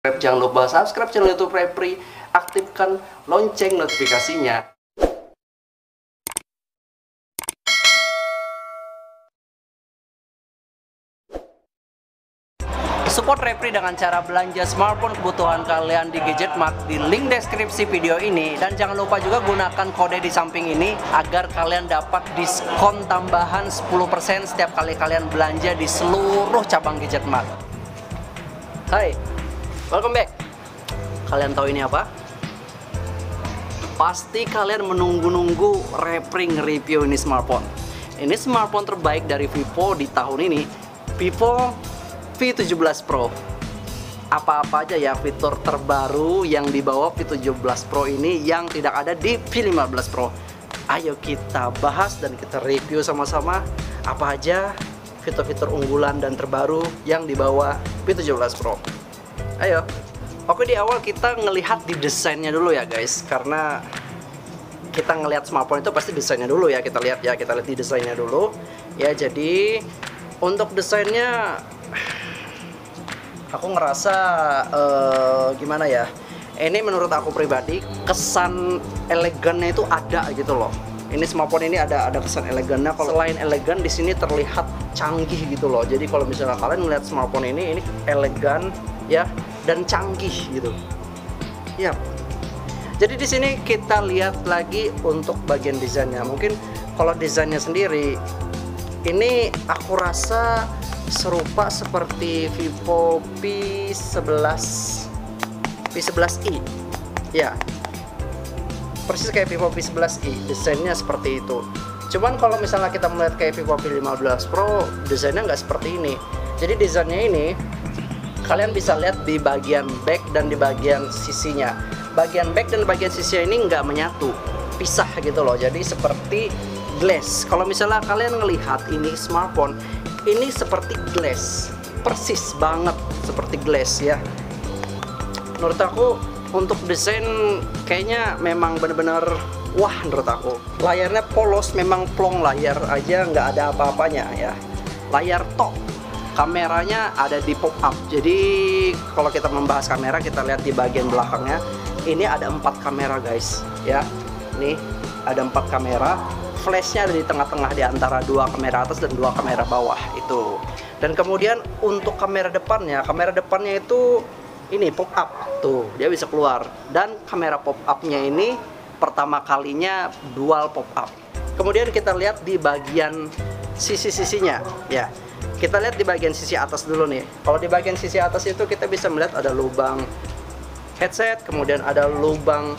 Jangan lupa subscribe channel YouTube Repri, aktifkan lonceng notifikasinya. Support Repri dengan cara belanja smartphone kebutuhan kalian di Gadget Mart di link deskripsi video ini. Dan jangan lupa juga gunakan kode di samping ini agar kalian dapat diskon tambahan 10% setiap kali kalian belanja di seluruh cabang Gadget Mart. Hai, welcome back. Kalian tahu ini apa? Pasti kalian menunggu-nunggu Repri nge-review ini smartphone. Ini smartphone terbaik dari Vivo di tahun ini, Vivo V17 Pro. Apa-apa aja ya fitur terbaru yang dibawa V17 Pro ini yang tidak ada di V15 Pro. Ayo kita bahas dan kita review sama-sama apa aja fitur-fitur unggulan dan terbaru yang dibawa V17 Pro. Ayo. Oke, di awal kita ngelihat di desainnya dulu ya guys, karena kita ngelihat smartphone itu pasti desainnya dulu ya. Kita lihat di desainnya dulu ya. Jadi untuk desainnya aku ngerasa gimana ya, ini menurut aku pribadi kesan elegannya itu ada gitu loh. Ini smartphone ini ada kesan elegannya. Kalau selain elegan, di sini terlihat canggih gitu loh. Jadi kalau misalnya kalian melihat smartphone ini elegan ya dan canggih gitu. Ya. Jadi di sini kita lihat lagi untuk bagian desainnya. Mungkin kalau desainnya sendiri ini aku rasa serupa seperti Vivo P11i. Ya. Persis kayak Vivo P11i, desainnya seperti itu. Cuman kalau misalnya kita melihat kayak Vivo P15 Pro, desainnya nggak seperti ini. Jadi desainnya ini kalian bisa lihat di bagian back dan di bagian sisinya. Bagian back dan bagian sisinya ini nggak menyatu, pisah gitu loh. Jadi seperti glass. Kalau misalnya kalian ngelihat ini smartphone, ini seperti glass, persis banget seperti glass ya. Menurut aku untuk desain kayaknya memang bener-bener wah menurut aku. Layarnya polos, memang plong layar aja, nggak ada apa-apanya ya. Layar tok. Kameranya ada di pop up. Jadi kalau kita membahas kamera, kita lihat di bagian belakangnya. Ini ada 4 kamera guys ya. Nih ada 4 kamera. Flashnya ada di tengah-tengah di antara 2 kamera atas dan 2 kamera bawah itu. Dan kemudian untuk kamera depannya itu ini pop up tuh, dia bisa keluar. Dan kamera pop upnya ini pertama kalinya dual pop up. Kemudian kita lihat di bagian sisi-sisinya ya. Kita lihat di bagian sisi atas dulu nih. Kalau di bagian sisi atas itu kita bisa melihat ada lubang headset, kemudian ada lubang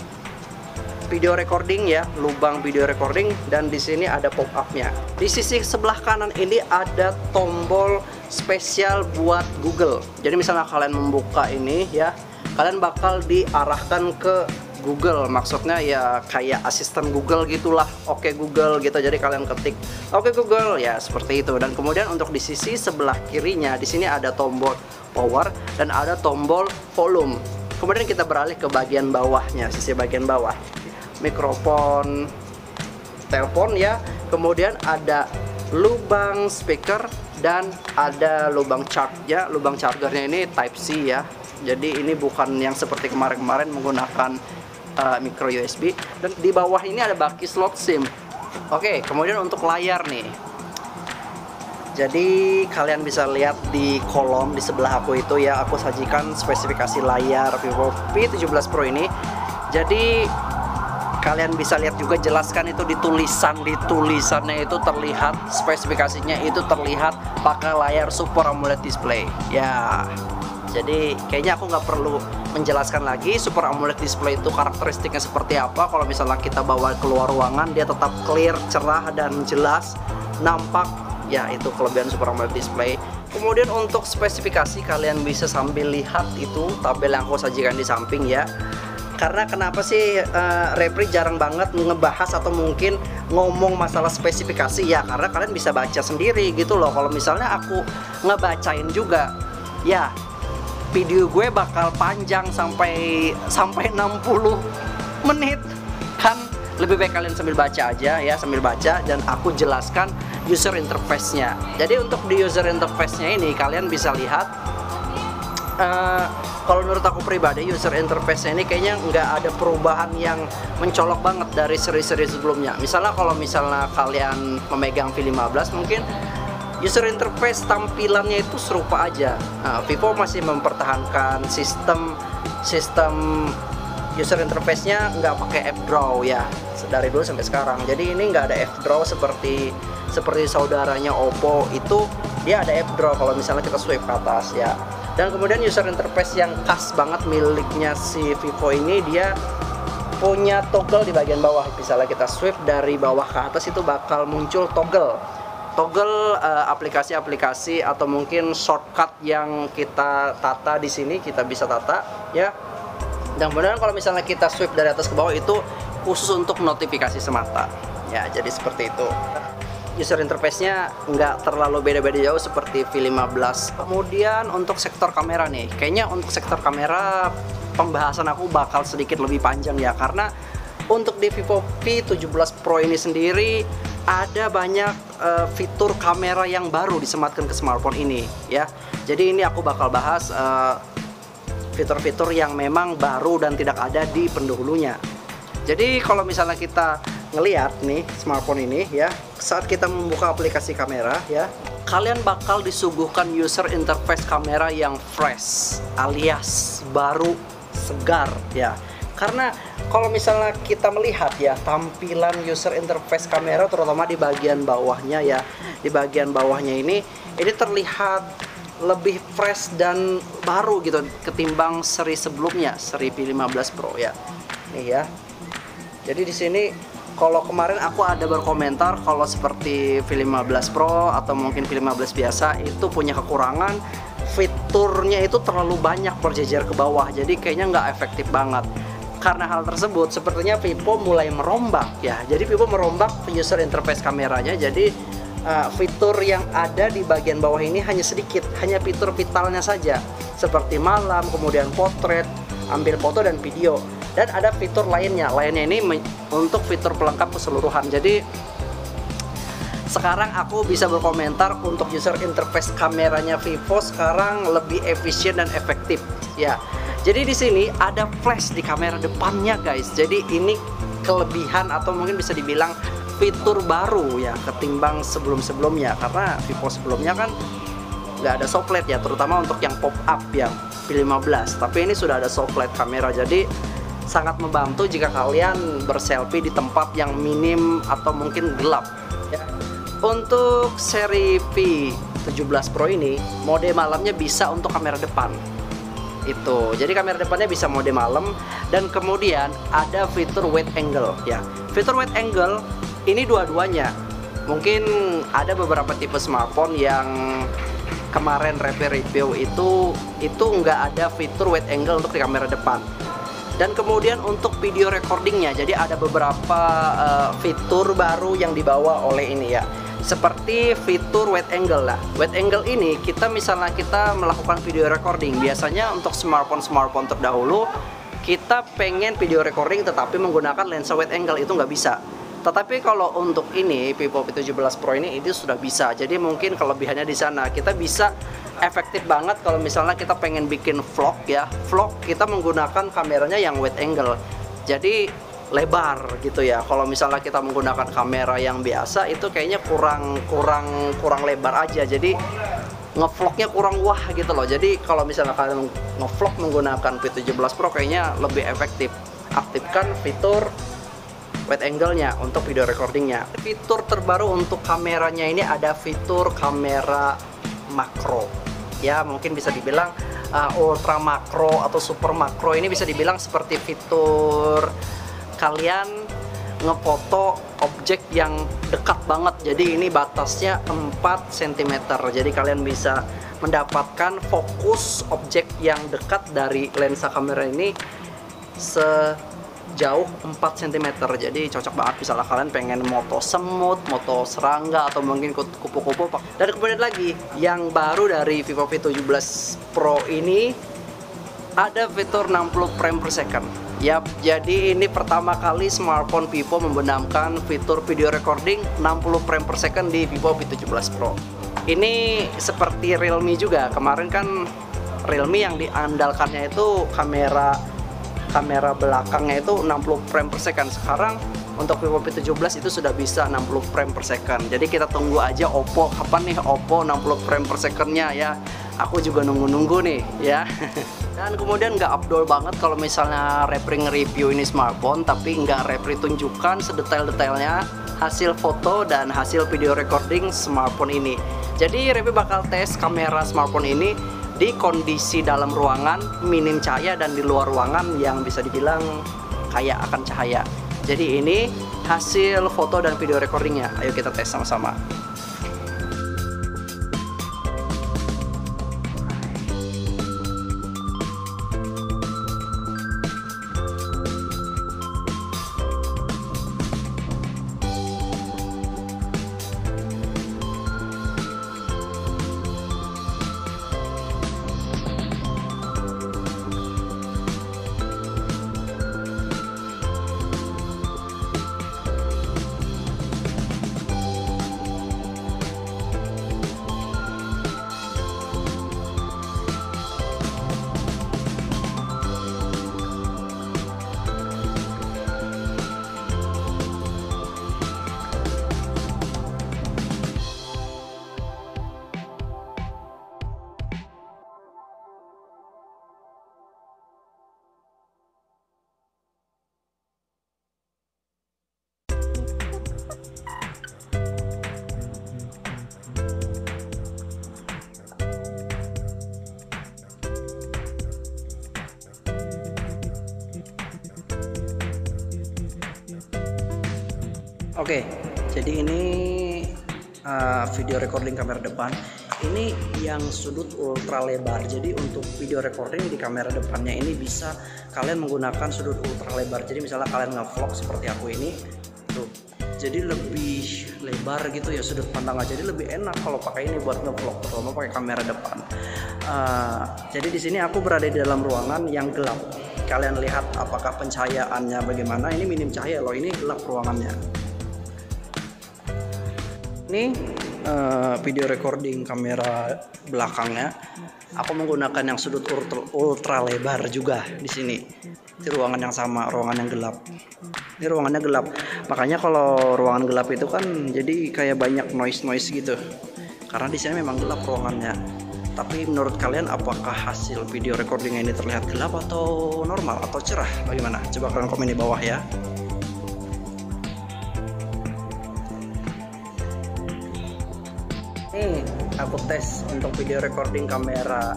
video recording ya, lubang video recording, dan di sini ada pop up-nya. Di sisi sebelah kanan ini ada tombol spesial buat Google. Jadi misalnya kalian membuka ini ya, kalian bakal diarahkan ke Google, maksudnya ya kayak asisten Google gitulah. Oke Google gitu. Jadi kalian ketik Oke Google ya seperti itu. Dan kemudian untuk di sisi sebelah kirinya di sini ada tombol power dan ada tombol volume. Kemudian kita beralih ke bagian bawahnya, sisi bagian bawah. Mikrofon telepon ya. Kemudian ada lubang speaker dan ada lubang charge ya. Lubang chargernya ini Type C ya. Jadi ini bukan yang seperti kemarin-kemarin menggunakan micro USB. Dan di bawah ini ada baki slot SIM. Oke, kemudian untuk layar nih. Jadi kalian bisa lihat di kolom di sebelah aku itu ya, aku sajikan spesifikasi layar Vivo V17 Pro ini. Jadi kalian bisa lihat juga, jelaskan itu di tulisannya itu terlihat, spesifikasinya itu terlihat pakai layar Super AMOLED display ya. Jadi kayaknya aku nggak perlu menjelaskan lagi Super AMOLED display itu karakteristiknya seperti apa. Kalau misalnya kita bawa keluar ruangan, dia tetap clear, cerah dan jelas nampak ya. Itu kelebihan Super AMOLED display. Kemudian untuk spesifikasi kalian bisa sambil lihat itu tabel yang aku sajikan di samping ya. Karena kenapa sih Repri jarang banget ngebahas atau mungkin ngomong masalah spesifikasi ya, karena kalian bisa baca sendiri gitu loh. Kalau misalnya aku ngebacain juga ya, video gue bakal panjang sampai 60 menit kan. Lebih baik kalian sambil baca aja ya, sambil baca dan aku jelaskan user interface-nya. Jadi untuk di user interface-nya ini kalian bisa lihat Kalau menurut aku pribadi, user interface-nya ini kayaknya nggak ada perubahan yang mencolok banget dari seri-seri sebelumnya. Misalnya kalau misalnya kalian memegang V15, mungkin user interface tampilannya itu serupa aja. Vivo masih mempertahankan sistem user interface-nya nggak pakai F-Draw ya, dari dulu sampai sekarang. Jadi ini nggak ada F-Draw seperti saudaranya Oppo, itu dia ada F-Draw kalau misalnya kita swipe ke atas ya. Dan kemudian user interface yang khas banget miliknya si Vivo ini, dia punya toggle di bagian bawah. Misalnya kita swipe dari bawah ke atas, itu bakal muncul toggle aplikasi-aplikasi atau mungkin shortcut yang kita tata di sini, kita bisa tata ya. Dan kemudian kalau misalnya kita swipe dari atas ke bawah, itu khusus untuk notifikasi semata ya. Jadi seperti itu. User interface-nya nggak terlalu beda-beda jauh seperti V15. Kemudian untuk sektor kamera nih, kayaknya untuk sektor kamera pembahasan aku bakal sedikit lebih panjang ya, karena untuk di Vivo V17 Pro ini sendiri ada banyak fitur kamera yang baru disematkan ke smartphone ini ya. Jadi ini aku bakal bahas fitur-fitur yang memang baru dan tidak ada di pendahulunya. Jadi kalau misalnya kita ngelihat nih smartphone ini ya, saat kita membuka aplikasi kamera ya, kalian bakal disuguhkan user interface kamera yang fresh alias baru, segar ya. Karena kalau misalnya kita melihat ya tampilan user interface kamera, terutama di bagian bawahnya ya, di bagian bawahnya ini terlihat lebih fresh dan baru gitu ketimbang seri sebelumnya, seri V15 Pro ya. Nih ya. Jadi di sini kalau kemarin aku ada berkomentar kalau seperti V15 Pro atau mungkin V15 biasa itu punya kekurangan, fiturnya itu terlalu banyak berjejer ke bawah, jadi kayaknya nggak efektif banget. Karena hal tersebut sepertinya Vivo mulai merombak ya. Jadi Vivo merombak user interface kameranya, jadi fitur yang ada di bagian bawah ini hanya sedikit, hanya fitur vitalnya saja seperti malam, kemudian potret, ambil foto dan video. Dan ada fitur lainnya ini untuk fitur pelengkap keseluruhan. Jadi sekarang aku bisa berkomentar untuk user interface kameranya Vivo sekarang lebih efisien dan efektif ya. Jadi di sini ada flash di kamera depannya guys. Jadi ini kelebihan atau mungkin bisa dibilang fitur baru ya ketimbang sebelum-sebelumnya, karena Vivo sebelumnya kan nggak ada soft LED ya, terutama untuk yang pop up yang V15. Tapi ini sudah ada soft LED kamera, jadi sangat membantu jika kalian berselfie di tempat yang minim atau mungkin gelap ya. Untuk seri V17 Pro ini mode malamnya bisa untuk kamera depan itu, jadi kamera depannya bisa mode malam. Dan kemudian ada fitur wide angle ya. Fitur wide angle ini dua-duanya, mungkin ada beberapa tipe smartphone yang kemarin review itu nggak ada fitur wide angle untuk di kamera depan. Dan kemudian untuk video recordingnya, jadi ada beberapa fitur baru yang dibawa oleh ini ya, seperti fitur wide angle lah. Wide angle ini misalnya kita melakukan video recording, biasanya untuk smartphone terdahulu kita pengen video recording tetapi menggunakan lensa wide angle itu nggak bisa. Tetapi kalau untuk ini Vivo V17 Pro ini sudah bisa. Jadi mungkin kelebihannya di sana, kita bisa efektif banget kalau misalnya kita pengen bikin vlog ya. Vlog kita menggunakan kameranya yang wide angle, jadi lebar gitu ya. Kalau misalnya kita menggunakan kamera yang biasa itu kayaknya kurang lebar aja. Jadi ngevlognya kurang wah gitu loh. Jadi kalau misalnya kalian ngevlog menggunakan V17 Pro kayaknya lebih efektif. Aktifkan fitur wide angle-nya untuk video recordingnya. Fitur terbaru untuk kameranya ini ada fitur kamera makro ya, mungkin bisa dibilang ultra makro atau super makro. Ini bisa dibilang seperti fitur kalian ngefoto objek yang dekat banget. Jadi ini batasnya 4 cm, jadi kalian bisa mendapatkan fokus objek yang dekat dari lensa kamera ini sejauh 4 cm. Jadi cocok banget misalnya kalian pengen moto semut, moto serangga, atau mungkin kupu-kupu. Dan kemudian lagi yang baru dari Vivo V17 Pro ini ada fitur 60 frame per second. Yap, jadi ini pertama kali smartphone Vivo membenamkan fitur video recording 60 frame per second di Vivo V17 Pro. Ini seperti Realme juga, kemarin kan Realme yang diandalkannya itu kamera belakangnya itu 60 frame per second. Sekarang untuk Vivo P17 itu sudah bisa 60 frame per second. Jadi kita tunggu aja Oppo, kapan nih Oppo 60 frame per secondnya ya. Aku juga nunggu-nunggu nih ya. Dan kemudian nggak abdol banget kalau misalnya Repri nge-review ini smartphone, tapi nggak Repri tunjukkan sedetail-detailnya hasil foto dan hasil video recording smartphone ini. Jadi Repri bakal tes kamera smartphone ini di kondisi dalam ruangan minim cahaya dan di luar ruangan yang bisa dibilang kaya akan cahaya. Jadi ini hasil foto dan video recordingnya. Ayo kita tes sama-sama. Oke, jadi ini video recording kamera depan. Ini yang sudut ultra lebar. Jadi untuk video recording di kamera depannya ini bisa kalian menggunakan sudut ultra lebar. Jadi misalnya kalian nge-vlog seperti aku ini, tuh. Jadi lebih lebar gitu ya sudut pandangnya. Jadi lebih enak kalau pakai ini buat nge-vlog, terutama pakai kamera depan. Jadi di sini aku berada di dalam ruangan yang gelap. Kalian lihat apakah pencahayaannya bagaimana? Ini minim cahaya loh. Ini gelap ruangannya. Ini video recording kamera belakangnya. Aku menggunakan yang sudut ultra lebar juga di sini. Di ruangan yang sama, ruangan yang gelap. Ini ruangannya gelap. Makanya kalau ruangan gelap itu kan jadi kayak banyak noise gitu. Karena di sini memang gelap ruangannya. Tapi menurut kalian apakah hasil video recording ini terlihat gelap atau normal atau cerah? Bagaimana? Coba kalian komen di bawah ya. Ini aku tes untuk video recording kamera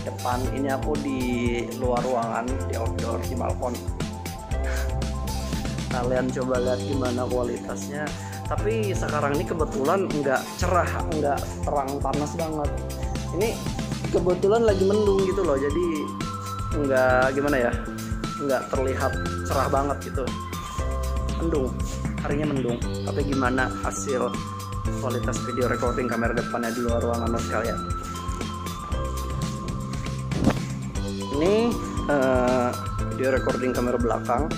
depan. Ini aku di luar ruangan, di outdoor, di balkon. Kalian coba lihat gimana kualitasnya. Tapi sekarang ini kebetulan nggak cerah, nggak terang panas banget. Ini kebetulan lagi mendung gitu loh. Jadi nggak gimana ya, nggak terlihat cerah banget gitu. Mendung, harinya mendung. Tapi gimana hasil kualitas video recording kamera depannya di luar ruangan sekalian. Ini video recording kamera belakang.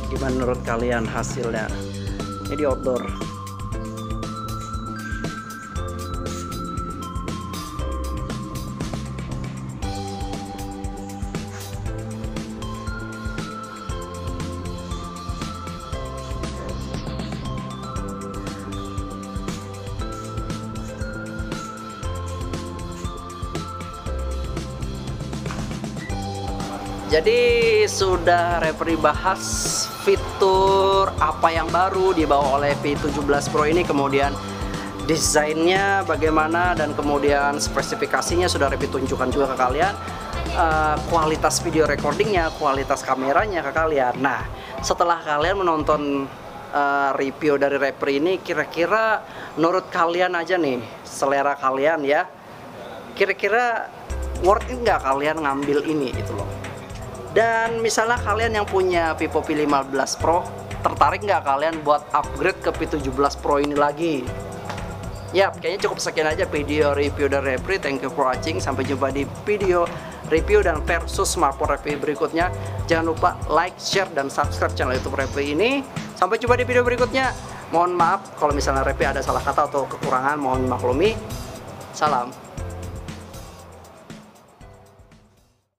Gimana menurut kalian hasilnya? Ini di outdoor. Jadi sudah Repri bahas fitur apa yang baru dibawa oleh P17 Pro ini, kemudian desainnya bagaimana, dan kemudian spesifikasinya sudah Repri tunjukkan juga ke kalian. Kualitas video recordingnya, kualitas kameranya ke kalian. Nah, setelah kalian menonton review dari Repri ini, kira-kira menurut kalian aja nih, selera kalian ya, kira-kira worth it nggak kalian ngambil ini gitu loh. Dan misalnya kalian yang punya Vivo P15 Pro, tertarik nggak kalian buat upgrade ke P17 Pro ini lagi? Ya, kayaknya cukup sekian aja video review dari Repri. Thank you for watching. Sampai jumpa di video review dan versus smartphone Repri berikutnya. Jangan lupa like, share, dan subscribe channel YouTube Repri ini. Sampai jumpa di video berikutnya. Mohon maaf kalau misalnya Repri ada salah kata atau kekurangan, mohon maklumi. Salam.